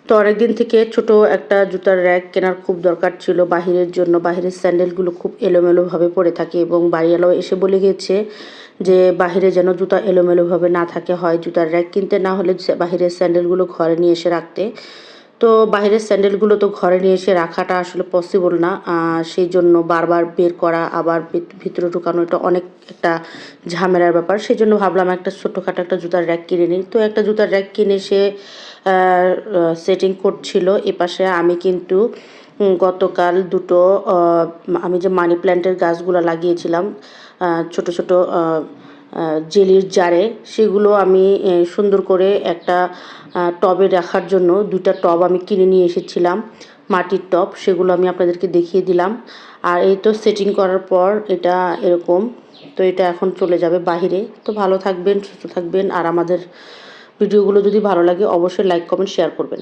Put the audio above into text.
তো অনেকদিন থেকে ছোট একটা জুতার র‍্যাক কেনার খুব দরকার ছিল বাহিরের জন্য। বাহিরের স্যান্ডেলগুলো খুব এলোমেলোভাবে পড়ে থাকে এবং বাড়িওয়ালাও এসে বলে গিয়েছে যে বাহিরে যেন জুতা এলোমেলোভাবে না থাকে, হয় জুতার র‍্যাক কিনতে, না হলে বাহিরের স্যান্ডেলগুলো ঘরে নিয়ে এসে রাখতে। তো বাহিরের স্যান্ডেলগুলো তো ঘরে নিয়ে এসে রাখাটা আসলে পসিবল না। সেই জন্য বারবার বের করা, আবার ভিতরে ঢুকানো, এটা অনেক একটা ঝামেলার ব্যাপার। সেজন্য ভাবলাম একটা ছোট্টখাটো একটা জুতার র‍্যাক কিনে নিই। তো একটা জুতার র‍্যাক কিনে সে সেটিং করছিল। এপাশে আমি কিন্তু গতকাল দুটো আমি যে মানি প্ল্যান্টের গাছগুলো লাগিয়েছিলাম ছোট ছোট জেলির জারে, সেগুলো আমি সুন্দর করে একটা টবে রাখার জন্য 2টা টব আমি কিনে নিয়ে এসেছিলাম, মাটির টব। সেগুলো আমি আপনাদেরকে দেখিয়ে দিলাম। আর এই তো সেটিং করার পর এটা এরকম। তো এটা এখন চলে যাবে বাহিরে। তো ভালো থাকবেন, সুস্থ থাকবেন, আর আমাদের ভিডিওগুলো যদি ভালো লাগে অবশ্যই লাইক, কমেন্ট, শেয়ার করবেন।